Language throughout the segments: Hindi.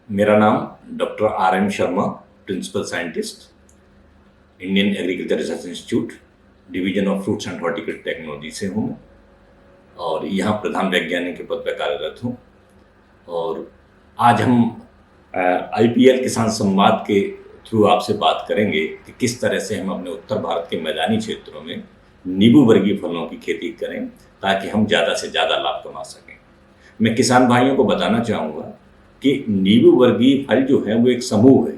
मेरा नाम doctor R M Sharma, principal scientist, Indian agriculture research institute, division of fruits and horticulture technology से हूँ और यहाँ प्रधान वैज्ञानिक के पद पर कार्यरत हूँ। और आज हम आईपीएल किसान संवाद के थ्रू आपसे बात करेंगे कि किस तरह से हम अपने उत्तर भारत के मैदानी क्षेत्रों में नींबू वर्गीय फलों की खेती करें ताकि हम ज़्यादा से ज़्यादा लाभ कमा सकें। मैं किसान भाइयों को बताना चाहूँगा कि नींबू वर्गीय फल जो है वो एक समूह है।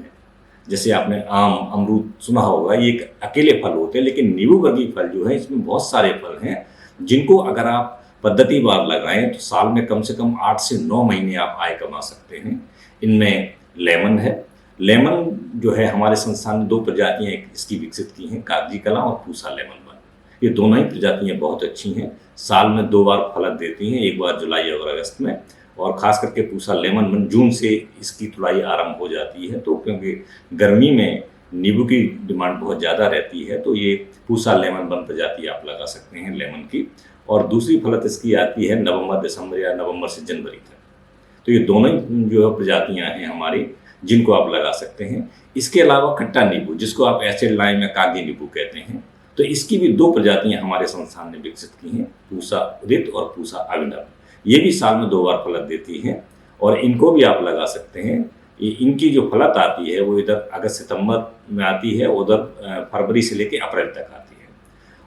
जैसे आपने आम, अमरूद सुना होगा, ये एक अकेले फल होते हैं, लेकिन नींबू वर्गीय फल जो है इसमें बहुत सारे फल हैं जिनको अगर आप पद्धतिवार लगाएं तो साल में कम से कम 8 से 9 महीने आप आय कमा सकते हैं। इनमें लेमन है। लेमन जो है हमारे संस्थान ने 2 प्रजातियां इसकी विकसित की हैं, कागजी कला और पूसा लेमन वन। ये दोनों ही प्रजातियां बहुत अच्छी हैं, साल में 2 बार फलत देती हैं, एक बार जुलाई और अगस्त में। और ख़ास करके पूसा लेमन वन जून से इसकी तुड़ाई आरंभ हो जाती है, तो क्योंकि गर्मी में नींबू की डिमांड बहुत ज़्यादा रहती है तो ये पूसा लेमन वन प्रजाति आप लगा सकते हैं लेमन की। और दूसरी फलत इसकी आती है नवंबर दिसंबर या नवंबर से जनवरी तक। तो ये दोनों ही जो है प्रजातियाँ हैं हमारी जिनको आप लगा सकते हैं। इसके अलावा खट्टा नींबू, जिसको आप एसिड लाइम या कागजी नींबू कहते हैं, तो इसकी भी 2 प्रजातियाँ हमारे संस्थान ने विकसित की हैं, पूसा ऋत और पूसा अभिनव। ये भी साल में 2 बार फलत देती हैं और इनको भी आप लगा सकते हैं। इनकी जो फलत आती है वो इधर अगस्त सितंबर में आती है, उधर फरवरी से लेकर अप्रैल तक आती है।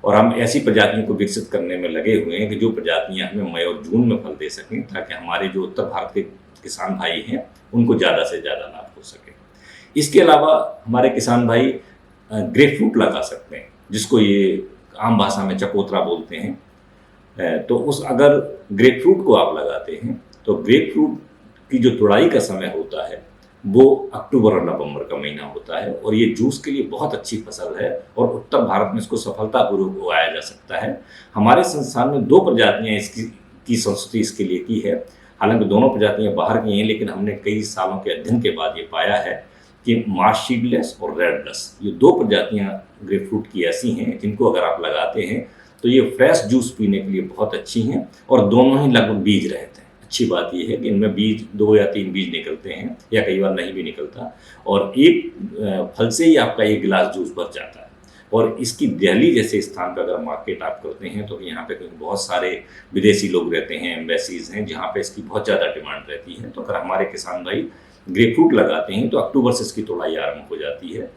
और हम ऐसी प्रजातियों को विकसित करने में लगे हुए हैं कि जो प्रजातियां हमें मई और जून में फल दे सकें, ताकि हमारे जो उत्तर भारत के किसान भाई हैं उनको ज़्यादा से ज़्यादा लाभ हो सके। इसके अलावा हमारे किसान भाई ग्रेप फ्रूट लगा सकते हैं, जिसको ये आम भाषा में चकोतरा बोलते हैं। तो उस अगर ग्रेप फ्रूट को आप लगाते हैं तो ग्रेप फ्रूट की जो तुड़ाई का समय होता है वो अक्टूबर और नवंबर का महीना होता है और ये जूस के लिए बहुत अच्छी फसल है और उत्तर भारत में इसको सफलतापूर्वक उगाया जा सकता है। हमारे संस्थान में 2 प्रजातियां इसकी संस्तुति इसके लिए की है। हालांकि दोनों प्रजातियां बाहर की हैं, लेकिन हमने कई सालों के अध्ययन के बाद ये पाया है कि मार्श सीडलेस और रेड ब्लस, ये 2 प्रजातियां ग्रेप फ्रूट की ऐसी हैं जिनको अगर आप लगाते हैं तो ये फ्रेश जूस पीने के लिए बहुत अच्छी हैं और दोनों ही लगभग बीज रहते हैं। अच्छी बात ये है कि इनमें बीज 2 या 3 बीज निकलते हैं या कई बार नहीं भी निकलता और एक फल से ही आपका 1 गिलास जूस बच जाता है। और इसकी दिल्ली जैसे स्थान पर अगर मार्केट आप करते हैं तो यहाँ पे बहुत सारे विदेशी लोग रहते हैं, एम्बेसीज हैं जहाँ पे इसकी बहुत ज़्यादा डिमांड रहती है। तो अगर हमारे किसान भाई ग्रेप फ्रूट लगाते हैं तो अक्टूबर से इसकी तुड़ाई आरम्भ हो जाती है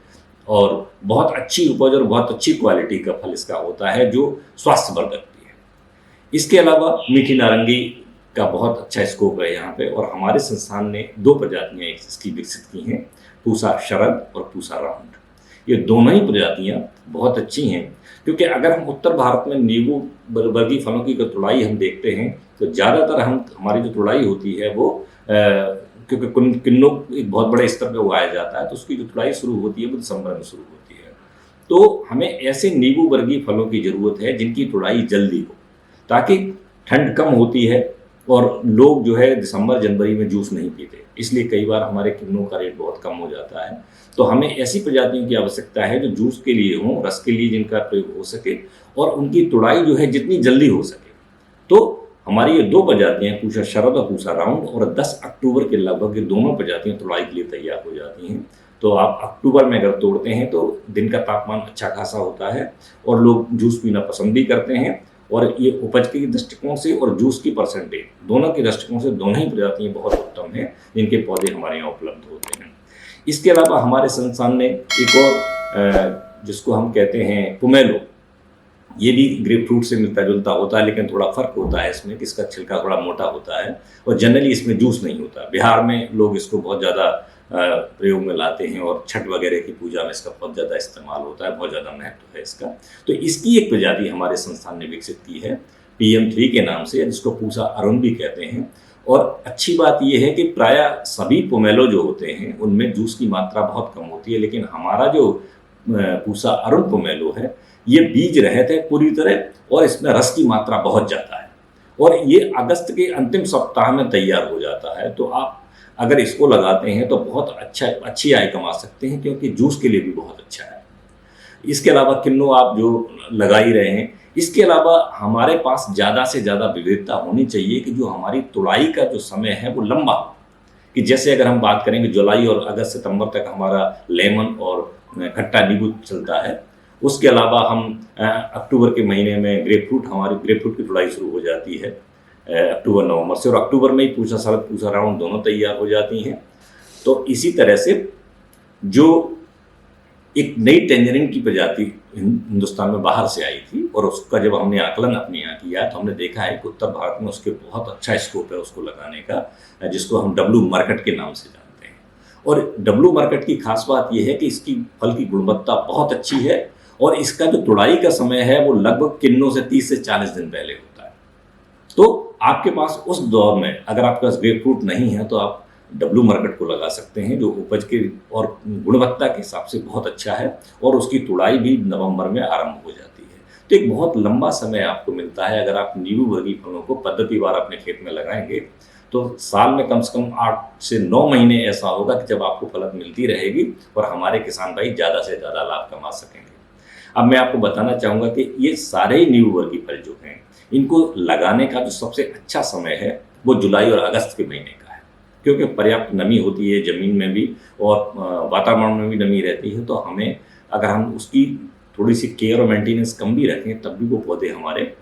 और बहुत अच्छी उपज और बहुत अच्छी क्वालिटी का फल इसका होता है जो स्वास्थ्यवर्धक भी है। इसके अलावा मीठी नारंगी का बहुत अच्छा स्कोप है यहाँ पे और हमारे संस्थान ने 2 प्रजातियाँ इसकी विकसित की हैं, पूसा शरद और पूसा राउंड। ये दोनों ही प्रजातियाँ बहुत अच्छी हैं क्योंकि अगर हम उत्तर भारत में नींबू वर्गीय फलों की तुड़ाई हम देखते हैं तो ज़्यादातर हमारी जो तुड़ाई होती है वो क्योंकि किन्नू एक बहुत बड़े स्तर पर उगाया जाता है तो उसकी जो तुड़ाई शुरू होती है वो दिसंबर में शुरू होती है। तो हमें ऐसे नींबू वर्गीय फलों की ज़रूरत है जिनकी तुड़ाई जल्दी हो, ताकि ठंड कम होती है और लोग जो है दिसंबर जनवरी में जूस नहीं पीते, इसलिए कई बार हमारे किन्नू का रेट बहुत कम हो जाता है। तो हमें ऐसी प्रजातियों की आवश्यकता है जो जूस के लिए हों, रस के लिए जिनका प्रयोग हो सके और उनकी तुड़ाई जो है जितनी जल्दी हो सके। तो हमारी ये 2 प्रजातियाँ, पूसा शरद और पूसा राउंड, और 10 अक्टूबर के लगभग ये दोनों प्रजातियाँ तुड़ाई के लिए तैयार हो जाती हैं। तो आप अक्टूबर में अगर तोड़ते हैं तो दिन का तापमान अच्छा खासा होता है और लोग जूस पीना पसंद भी करते हैं। और ये उपज के दृष्टिकोण से और जूस की परसेंटेज दोनों के दृष्टिकोण से दोनों ही प्रजातियाँ बहुत उत्तम हैं जिनके पौधे हमारे यहाँ उपलब्ध होते हैं। इसके अलावा हमारे संस्थान ने एक और जिसको हम कहते हैं पुमेलो, ये भी ग्रेप फ्रूट से मिलता जुलता होता है, लेकिन थोड़ा फ़र्क होता है इसमें कि इसका छिलका थोड़ा मोटा होता है और जनरली इसमें जूस नहीं होता। बिहार में लोग इसको बहुत ज़्यादा प्रयोग में लाते हैं और छठ वगैरह की पूजा में इसका बहुत ज़्यादा इस्तेमाल होता है, बहुत ज़्यादा महत्व है इसका। तो इसकी एक प्रजाति हमारे संस्थान ने विकसित की है PM3 के नाम से, जिसको पूसा अरुण भी कहते हैं। और अच्छी बात यह है कि प्रायः सभी पोमेलो जो होते हैं उनमें जूस की मात्रा बहुत कम होती है, लेकिन हमारा जो पूसा अरुण पोमेलो है ये बीज रहित है पूरी तरह और इसमें रस की मात्रा बहुत ज़्यादा है और ये अगस्त के अंतिम सप्ताह में तैयार हो जाता है। तो आप अगर इसको लगाते हैं तो बहुत अच्छी आय कमा सकते हैं क्योंकि जूस के लिए भी बहुत अच्छा है। इसके अलावा किन्नू आप जो लगा ही रहे हैं, इसके अलावा हमारे पास ज़्यादा से ज़्यादा विविधता होनी चाहिए कि जो हमारी तुड़ाई का जो समय है वो लंबा हो। कि जैसे अगर हम बात करेंगे जुलाई और अगस्त सितंबर तक हमारा लेमन और खट्टा नींबू चलता है, उसके अलावा हम अक्टूबर के महीने में हमारी ग्रेपफ्रूट की तुड़ाई शुरू हो जाती है अक्टूबर नवंबर से, और अक्टूबर में ही पूसा शरद पूसा राउंड दोनों तैयार हो जाती हैं। तो इसी तरह से जो एक नई टेंजरिन की प्रजाति हिंदुस्तान में बाहर से आई थी, और उसका जब हमने आकलन अपने यहाँ किया तो हमने देखा है कि उत्तर भारत में उसके बहुत अच्छा स्कोप है उसको लगाने का, जिसको हम डब्लू मार्केट के नाम से जानते हैं। और डब्लू मार्केट की खास बात यह है कि इसकी फल की गुणवत्ता बहुत अच्छी है, और इसका जो तुड़ाई का समय है वो लगभग किन्नों से 30 से 40 दिन पहले होता है। तो आपके पास उस दौर में अगर आपके पास ग्रेपफ्रूट नहीं है तो आप डब्लू मार्केट को लगा सकते हैं, जो उपज के और गुणवत्ता के हिसाब से बहुत अच्छा है, और उसकी तुड़ाई भी नवंबर में आरंभ हो जाती है। तो एक बहुत लंबा समय आपको मिलता है। अगर आप नींबू वर्गीय फलों को पद्धतिवार अपने खेत में लगाएंगे तो साल में कम से कम 8 से 9 महीने ऐसा होगा कि जब आपको फलत मिलती रहेगी और हमारे किसान भाई ज़्यादा से ज़्यादा लाभ कमा सकेंगे। अब मैं आपको बताना चाहूँगा कि ये सारे ही नींबू वर्गीय फल जो हैं, इनको लगाने का जो सबसे अच्छा समय है वो जुलाई और अगस्त के महीने का है, क्योंकि पर्याप्त नमी होती है ज़मीन में भी और वातावरण में भी नमी रहती है। तो हमें अगर हम उसकी थोड़ी सी केयर और मेंटेनेंस कम भी रखें तब भी वो पौधे हमारे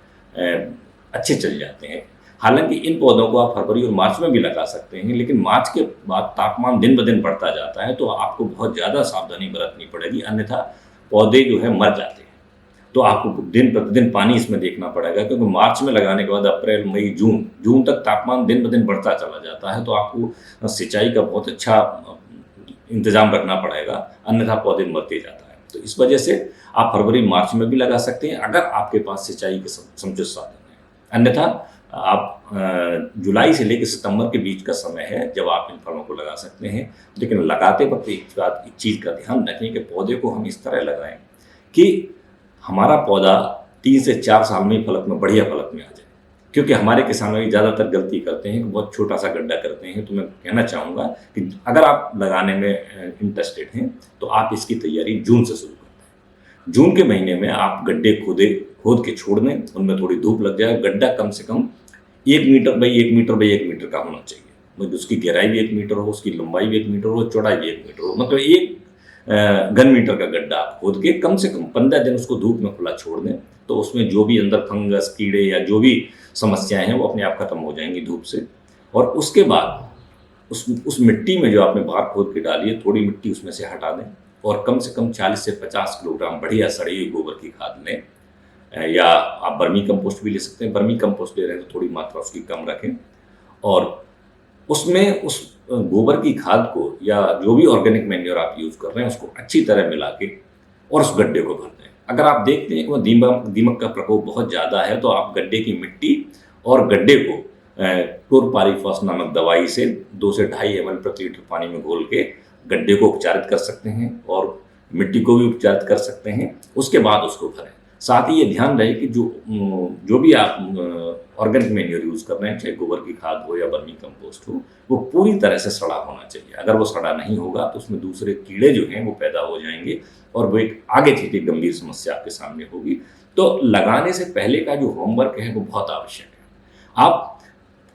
अच्छे चल जाते हैं। हालांकि इन पौधों को आप फरवरी और मार्च में भी लगा सकते हैं, लेकिन मार्च के बाद तापमान दिन ब दिन बढ़ता जाता है, तो आपको बहुत ज़्यादा सावधानी बरतनी पड़ेगी, अन्यथा पौधे जो है मर जाते हैं। तो आपको दिन प्रतिदिन पानी इसमें देखना पड़ेगा, क्योंकि मार्च में लगाने के बाद अप्रैल मई जून तक तापमान दिन ब दिन बढ़ता चला जाता है। तो आपको सिंचाई का बहुत अच्छा इंतजाम रखना पड़ेगा, अन्यथा पौधे मरते जाता है। तो इस वजह से आप फरवरी मार्च में भी लगा सकते हैं अगर आपके पास सिंचाई के समुचित साधन हैं। अन्यथा आप जुलाई से लेकर सितंबर के बीच का समय है जब आप इन फलों को लगा सकते हैं। लेकिन लगाते वक्त एक चीज़ का ध्यान रखें कि पौधे को हम इस तरह लगाएं कि हमारा पौधा 3 से 4 साल में फलक में बढ़िया फलक में आ जाए, क्योंकि हमारे किसान भी ज़्यादातर गलती करते हैं कि बहुत छोटा सा गड्ढा करते हैं। तो मैं कहना चाहूँगा कि अगर आप लगाने में इंटरेस्टेड हैं तो आप इसकी तैयारी जून से शुरू करते हैं। जून के महीने में आप गड्ढे खोद के छोड़ दें, उनमें थोड़ी धूप लग जाए। गड्ढा कम से कम 1 metre by 1 metre by 1 metre का होना चाहिए, मतलब उसकी गहराई भी 1 मीटर हो, उसकी लंबाई भी 1 मीटर हो, चौड़ाई भी 1 मीटर हो, मतलब 1 घन मीटर का गड्ढा खोद के कम से कम 15 दिन उसको धूप में खुला छोड़ दें। तो उसमें जो भी अंदर फंगस, कीड़े या जो भी समस्याएं हैं वो अपने आप खत्म हो जाएंगी धूप से। और उसके बाद उस मिट्टी में जो आपने बाहर खोद के डाली है, थोड़ी मिट्टी उसमें से हटा दें और कम से कम 40 से 50 किलोग्राम बढ़िया सड़ी हुई गोबर की खाद लें, या आप बर्मी कंपोस्ट भी ले सकते हैं। बर्मी कंपोस्ट ले रहे हैं तो थोड़ी मात्रा उसकी कम रखें, और उसमें उस गोबर की खाद को या जो भी ऑर्गेनिक मैन्योर आप यूज़ कर रहे हैं उसको अच्छी तरह मिला के और उस गड्ढे को भर दें। अगर आप देखते हैं कि दीमक का प्रकोप बहुत ज़्यादा है तो आप गड्ढे की मिट्टी और गड्ढे को क्लोरपाइरीफॉस नामक दवाई से 2 से 2.5 ml प्रति लीटर पानी में घोल के गड्ढे को उपचारित कर सकते हैं और मिट्टी को भी उपचारित कर सकते हैं। उसके बाद उसको भरें। साथ ही ये ध्यान रहे कि जो भी आप ऑर्गेनिक मैन्योर यूज़ कर रहे हैं, चाहे गोबर की खाद हो या बर्मी कंपोस्ट हो, वो पूरी तरह से सड़ा होना चाहिए। अगर वो सड़ा नहीं होगा तो उसमें दूसरे कीड़े जो हैं वो पैदा हो जाएंगे और वो एक आगे चलकर गंभीर समस्या आपके सामने होगी। तो लगाने से पहले का जो होमवर्क है वो बहुत आवश्यक है। आप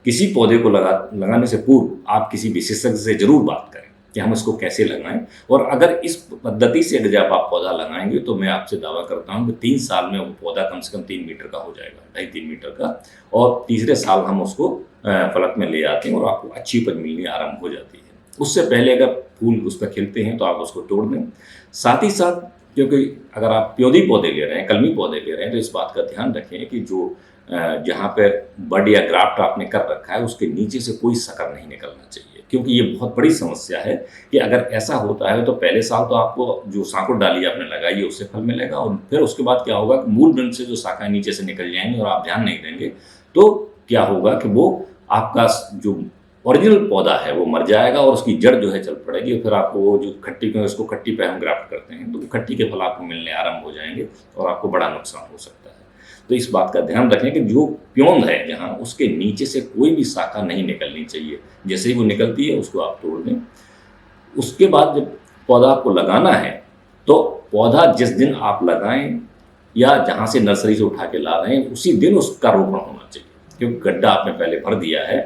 किसी पौधे को लगाने से पूर्व आप किसी विशेषज्ञ से जरूर बात करें कि हम इसको कैसे लगाएं। और अगर इस पद्धति से जब आप पौधा लगाएंगे तो मैं आपसे दावा करता हूं कि 3 साल में वो पौधा कम से कम 3 मीटर का हो जाएगा, 2.5-3 मीटर का, और तीसरे साल हम उसको फलक में ले आते हैं और आपको अच्छी उपज मिलनी आरंभ हो जाती है। उससे पहले अगर फूल उस पर खिलते हैं तो आप उसको तोड़ दें। साथ ही साथ, क्योंकि अगर आप प्योदी पौधे ले रहे हैं, कलमी पौधे ले रहे हैं, तो इस बात का ध्यान रखें कि जो जहाँ पे बड या ग्राफ्ट आपने कर रखा है उसके नीचे से कोई शकर नहीं निकलना चाहिए, क्योंकि ये बहुत बड़ी समस्या है कि अगर ऐसा होता है तो पहले साल तो आपको जो सांकुर डाली आपने लगाई है उससे फल मिलेगा, और फिर उसके बाद क्या होगा कि मूल वृंत से जो शाखाएं नीचे से निकल जाएंगी और आप ध्यान नहीं देंगे तो क्या होगा कि वो आपका जो ओरिजिनल पौधा है वो मर जाएगा और उसकी जड़ जो है चल पड़ेगी, और फिर आपको वो जो खट्टी पे उसको खट्टी पे हम ग्राफ्ट करते हैं तो खट्टी के फल आपको मिलने आरंभ हो जाएंगे और आपको बड़ा नुकसान हो सकता है। तो इस बात का ध्यान रखें कि जो प्योंद है जहाँ, उसके नीचे से कोई भी शाखा नहीं निकलनी चाहिए। जैसे ही वो निकलती है उसको आप तोड़ दें। उसके बाद जब पौधा आपको लगाना है तो पौधा जिस दिन आप लगाएं या जहाँ से नर्सरी से उठा के ला रहे हैं उसी दिन उसका रोपण होना चाहिए, क्योंकि गड्ढा आपने पहले भर दिया है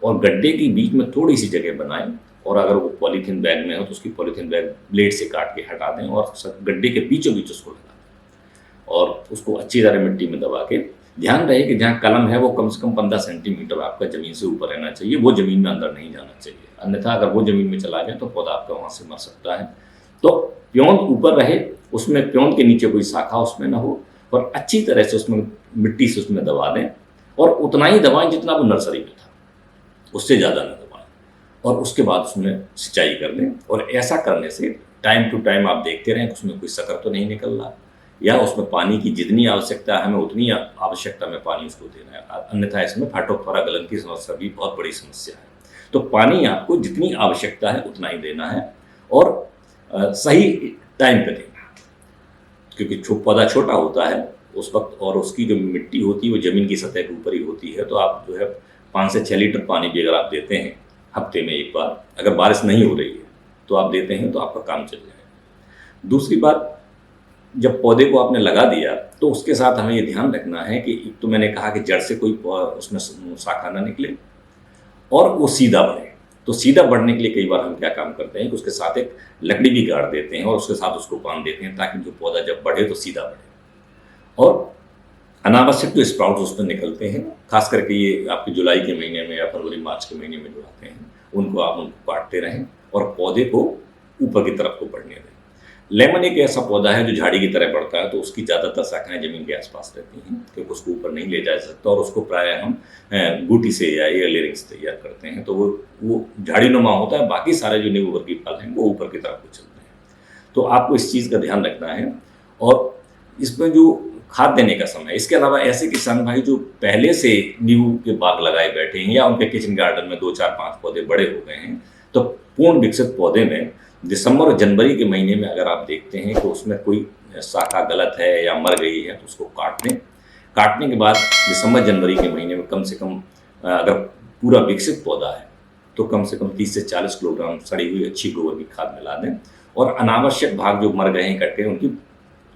और गड्ढे के बीच में थोड़ी सी जगह बनाएं, और अगर वो पॉलीथीन बैग में हो तो उसकी पॉलीथीन बैग ब्लेड से काट के हटा दें और गड्ढे के बीचों बीच उसको लगा दें और उसको अच्छी तरह मिट्टी में दबा के, ध्यान रहे कि जहाँ कलम है वो कम से कम 15 सेंटीमीटर आपका ज़मीन से ऊपर रहना चाहिए, वो ज़मीन में अंदर नहीं जाना चाहिए, अन्यथा अगर वो ज़मीन में चला गया तो पौधा आपका वहाँ से मर सकता है। तो प्योंद ऊपर रहे, उसमें प्योंद के नीचे कोई शाखा उसमें ना हो, और अच्छी तरह से उसमें मिट्टी से उसमें दबा दें, और उतना ही दबाएं जितना वो नर्सरी में था, उससे ज़्यादा ना दबाएं, और उसके बाद उसमें सिंचाई कर दें। और ऐसा करने से टाइम टू टाइम आप देखते रहें कि उसमें कोई शक्कर तो नहीं निकल रहा, या उसमें पानी की जितनी आवश्यकता है हमें उतनी आवश्यकता में पानी उसको देना है, अन्यथा इसमें फाइटोप्थोरा गलन की समस्या भी बहुत बड़ी समस्या है। तो पानी आपको जितनी आवश्यकता है उतना ही देना है, और सही टाइम पे देना है, क्योंकि पौधा छोटा होता है उस वक्त, और उसकी जो मिट्टी होती है वो ज़मीन की सतह के ऊपर ही होती है। तो आप जो है 5 से 6 लीटर पानी भी अगर आप देते हैं हफ्ते में एक बार, अगर बारिश नहीं हो रही है तो आप देते हैं तो आपका काम चल जाएगा। दूसरी बात, जब पौधे को आपने लगा दिया तो उसके साथ हमें ये ध्यान रखना है कि एक तो मैंने कहा कि जड़ से कोई उसमें शाखा ना निकले और वो सीधा बढ़े। तो सीधा बढ़ने के लिए कई बार हम क्या काम करते हैं कि उसके साथ एक लकड़ी भी गाड़ देते हैं और उसके साथ उसको बांध देते हैं, ताकि जो पौधा जब बढ़े तो सीधा बढ़े। और अनावश्यक जो स्प्राउट्स उसमें निकलते हैं, खास करके ये आपके जुलाई के महीने में या फरवरी मार्च के महीने में जो आते हैं, उनको काटते रहें और पौधे को ऊपर की तरफ को बढ़ने दें। लेमन एक ऐसा पौधा है जो झाड़ी की तरह बढ़ता है, तो उसकी ज़्यादातर शाखाएं ज़मीन के आसपास रहती हैं, क्योंकि उसको ऊपर नहीं ले जा सकता, और उसको प्रायः हम बूटी से या एयर लेयरिंग से तैयार करते हैं, तो वो झाड़ी नुमा होता है। बाकी सारे जो नींबू वर्गीय फल हैं वो ऊपर की तरफ को चलते हैं। तो आपको इस चीज़ का ध्यान रखना है। और इसमें जो खाद देने का समय, इसके अलावा ऐसे किसान भाई जो पहले से नींबू के बाग लगाए बैठे हैं या उनके किचन गार्डन में 2, 4, 5 पौधे बड़े हो गए हैं, तो पूर्ण विकसित पौधे में दिसंबर और जनवरी के महीने में अगर आप देखते हैं कि उसमें कोई शाखा गलत है या मर गई है तो उसको काट दें। काटने के बाद दिसंबर जनवरी के महीने में कम से कम, अगर पूरा विकसित पौधा है तो कम से कम 30 से 40 किलोग्राम सड़ी हुई अच्छी गोबर की खाद मिला दें, और अनावश्यक भाग जो मर गए हैं कट के उनकी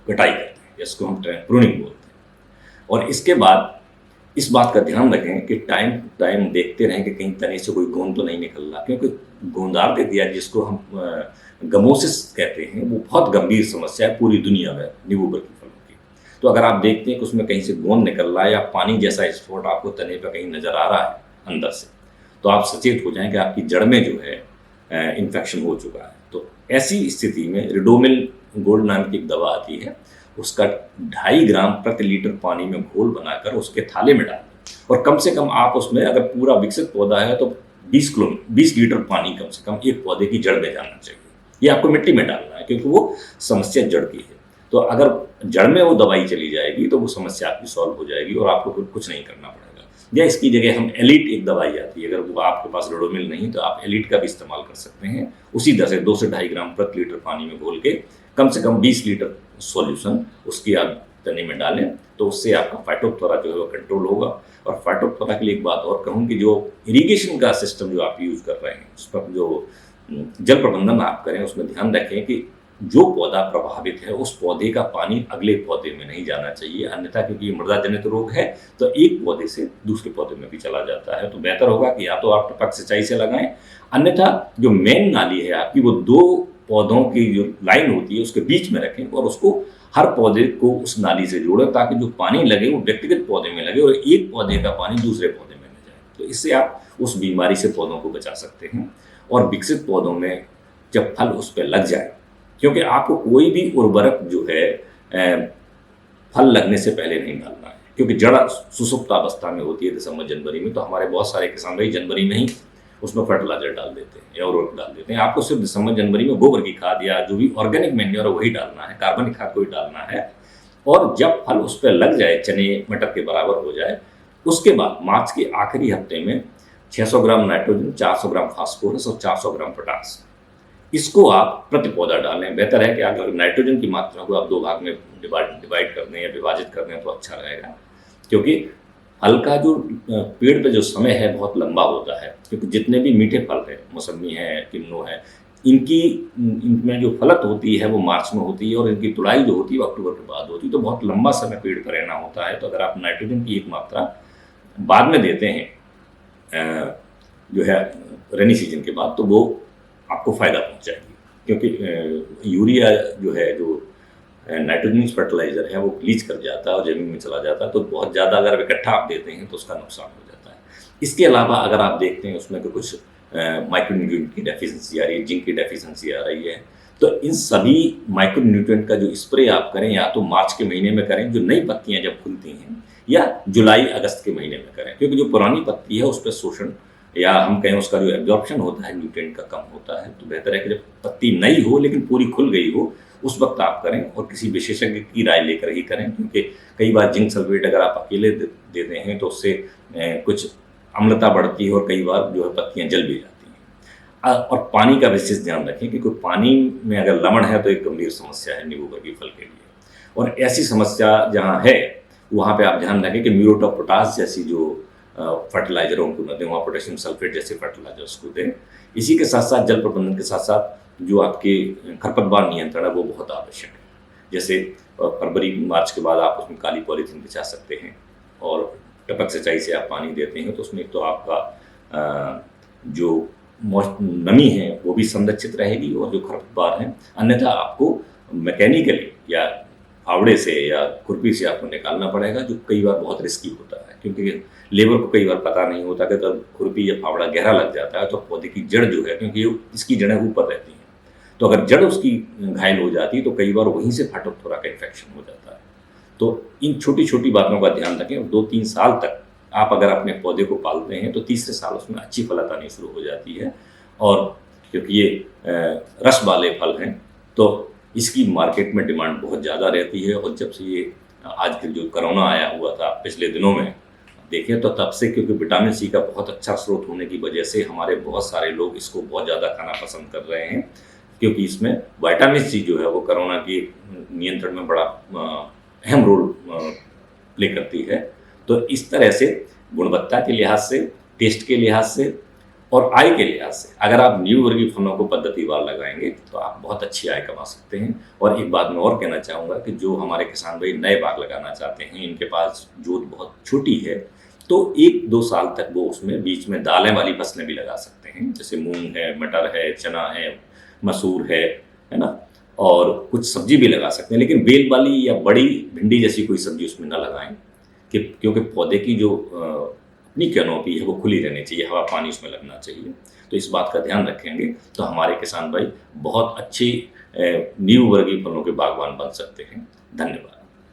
कटाई करते हैं, जिसको हम प्रूनिंग बोलते हैं। और इसके बाद इस बात का ध्यान रखें कि टाइम टू टाइम देखते रहें कि कहीं तने से कोई गोंद तो नहीं निकल रहा, क्योंकि गोंदार दे दिया जिसको हम गमोसिस कहते हैं, वो बहुत गंभीर समस्या है पूरी दुनिया में नींबू वर्गीय फलों की। तो अगर आप देखते हैं कि उसमें कहीं से गोंद निकल रहा है या पानी जैसा स्पॉट आपको तने पर कहीं नज़र आ रहा है अंदर से, तो आप सचेत हो जाएं कि आपकी जड़ में जो है इन्फेक्शन हो चुका है। तो ऐसी स्थिति में रिडोमिल गोल्ड नाम की एक दवा आती है, उसका 2.5 ग्राम प्रति लीटर पानी में घोल बनाकर उसके थाले में डाल दें, और कम से कम आप उसमें, अगर पूरा विकसित पौधा है तो 20 लीटर पानी कम से कम एक पौधे की जड़ में जाना चाहिए। ये आपको मिट्टी में डालना है, क्योंकि वो समस्या जड़ की है। तो अगर जड़ में वो दवाई चली जाएगी तो वो समस्या आपकी सॉल्व हो जाएगी और आपको फिर कुछ नहीं करना पड़ेगा। या इसकी जगह हम एलिट एक दवाई आती है, अगर वो आपके पास रिडोमिल नहीं तो आप एलिट का भी इस्तेमाल कर सकते हैं। उसी तरह से 2 से 2.5 ग्राम प्रति लीटर पानी में घोल के कम से कम 20 लीटर सॉल्यूशन उसकी आप तने में डालें, तो उससे आपका फाइटोप्थोरा जो है वो कंट्रोल होगा। और फाइटोप्थोरा के लिए एक बात और कहूँ कि जो इरिगेशन का सिस्टम जो आप यूज़ कर रहे हैं, उस पर जो जल प्रबंधन आप करें उसमें ध्यान रखें कि जो पौधा प्रभावित है उस पौधे का पानी अगले पौधे में नहीं जाना चाहिए, अन्यथा क्योंकि ये मृदा जनित रोग है तो एक पौधे से दूसरे पौधे में भी चला जाता है। तो बेहतर होगा कि या तो आप टपक सिंचाई से लगाएं, अन्यथा जो मेन नाली है आपकी वो 2 पौधों की जो लाइन होती है उसके बीच में रखें और उसको हर पौधे को उस नाली से जोड़ें, ताकि जो पानी लगे वो व्यक्तिगत पौधे में लगे और एक पौधे का पानी दूसरे पौधे में न जाए। तो इससे आप उस बीमारी से पौधों को बचा सकते हैं। और विकसित पौधों में जब फल उस पर लग जाए, क्योंकि आपको कोई भी उर्वरक जो है फल लगने से पहले नहीं डालना है, क्योंकि जड़ सुसुप्त अवस्था में होती है दिसंबर जनवरी में। तो हमारे बहुत सारे किसान भाई जनवरी में ही उसमें फर्टिलाइजर डाल देते हैं या उर्वरक डाल देते हैं। आपको सिर्फ दिसंबर जनवरी में गोबर की खाद या जो भी ऑर्गेनिक मैन्योर है वही डालना है, कार्बनिक खाद कोई डालना है। और जब फल उस पर लग जाए, चने मटर के बराबर हो जाए, उसके बाद मार्च के आखिरी हफ्ते में 600 ग्राम नाइट्रोजन, 400 ग्राम फास्फोरस और 400 ग्राम पोटास, इसको आप प्रति पौधा डालें। बेहतर है कि अगर नाइट्रोजन की मात्रा को आप 2 भाग में डिवाइड कर दें या विभाजित कर दें तो अच्छा रहेगा, क्योंकि फल का जो पेड़ पे जो समय है बहुत लंबा होता है। क्योंकि जितने भी मीठे फल हैं, मौसमी है, किन्नू है, इनमें जो फलत होती है वो मार्च में होती है और इनकी तुड़ाई जो होती है वो अक्टूबर के बाद होती है। तो बहुत लंबा समय पेड़ पर रहना होता है। तो अगर आप नाइट्रोजन की एक मात्रा बाद में देते हैं जो है रेनी सीजन के बाद, तो वो आपको फ़ायदा पहुंचाएगी, क्योंकि यूरिया जो है, जो नाइट्रोजनस फर्टिलाइजर है, वो लीच कर जाता है और ज़मीन में चला जाता है, तो बहुत ज़्यादा अगर इकट्ठा आप देते हैं तो उसका नुकसान हो जाता है। इसके अलावा अगर आप देखते हैं उसमें तो कुछ माइक्रोन्यूट्रिएंट की डेफिशिएंसी आ रही है, जिंक की डेफिशिएंसी आ रही है, तो इन सभी माइक्रोन्यूट्रिएंट का जो स्प्रे आप करें, या तो मार्च के महीने में करें, जो नई पत्तियां जब खुलती हैं, या जुलाई अगस्त के महीने में करें, क्योंकि जो पुरानी पत्ती है उस पर शोषण, या हम कहें उसका जो एब्जॉर्प्शन होता है न्यूट्रिएंट का, कम होता है। तो बेहतर है कि जब पत्ती नई हो लेकिन पूरी खुल गई हो, उस वक्त आप करें, और किसी विशेषज्ञ की राय लेकर ही करें, क्योंकि कई बार जिंक सल्फेट अगर आप अकेले देते हैं तो उससे कुछ अम्लता बढ़ती है, और कई बार जो है पत्तियां जल भी जाती हैं। और पानी का विशेष ध्यान रखें, क्योंकि पानी में अगर लवण है तो एक गंभीर समस्या है नींबू वर्गीय फल के लिए। और ऐसी समस्या जहाँ है वहाँ पे आप ध्यान रखें कि म्यूरेट ऑफ पोटाश जैसी जो फर्टिलाइजर उनको न दें, वहाँ पोटेशियम सल्फेट जैसे फर्टिलाइजर उसको दें। इसी के साथ साथ जल प्रबंधन के साथ साथ जो आपके खरपतवार नियंत्रण है वो बहुत आवश्यक है। जैसे फरवरी मार्च के बाद आप उसमें काली पॉलीथीन बिछा सकते हैं, और टपक सिंचाई से आप पानी देते हैं तो उसमें तो आपका जो नमी है वो भी संरक्षित रहेगी, और जो खरपतवार हैं, अन्यथा आपको मैकेनिकली या फावड़े से या खुरपी से आपको निकालना पड़ेगा, जो कई बार बहुत रिस्की होता है, क्योंकि लेबर को कई बार पता नहीं होता कि जब खुरपी या फावड़ा गहरा लग जाता है तो पौधे की जड़ जो है, क्योंकि इसकी जड़ें ऊपर रहती हैं, तो अगर जड़ उसकी घायल हो जाती है तो कई बार वहीं से फाटोथोरा का इन्फेक्शन हो जाता है। तो इन छोटी छोटी बातों का ध्यान रखें। 2-3 साल तक आप अगर अपने पौधे को पालते हैं तो तीसरे साल उसमें अच्छी फलता आनी शुरू हो जाती है, और क्योंकि ये रस वाले फल हैं तो इसकी मार्केट में डिमांड बहुत ज़्यादा रहती है। और जब से ये आजकल जो कोरोना आया हुआ था पिछले दिनों में देखें, तो तब से, क्योंकि विटामिन सी का बहुत अच्छा स्रोत होने की वजह से हमारे बहुत सारे लोग इसको बहुत ज़्यादा खाना पसंद कर रहे हैं, क्योंकि इसमें विटामिन सी जो है वो कोरोना के नियंत्रण में बड़ा अहम रोल प्ले करती है। तो इस तरह से गुणवत्ता के लिहाज से, टेस्ट के लिहाज से और आय के लिहाज से अगर आप नींबू वर्गीय फलों को पद्धतिवार लगाएंगे तो आप बहुत अच्छी आय कमा सकते हैं। और एक बात मैं और कहना चाहूँगा कि जो हमारे किसान भाई नए बाग लगाना चाहते हैं, इनके पास जोत बहुत छोटी है, तो 1-2 साल तक वो उसमें बीच में दालें वाली फसलें भी लगा सकते हैं, जैसे मूंग है, मटर है, चना है, मसूर है ना, और कुछ सब्जी भी लगा सकते हैं, लेकिन बेल वाली या बड़ी भिंडी जैसी कोई सब्जी उसमें ना लगाएं, क्योंकि पौधे की जो अपनी कैनोपी है वो खुली रहनी चाहिए, हवा पानी उसमें लगना चाहिए। तो इस बात का ध्यान रखेंगे तो हमारे किसान भाई बहुत अच्छी नींबू वर्गीय फलों के बागवान बन सकते हैं। धन्यवाद।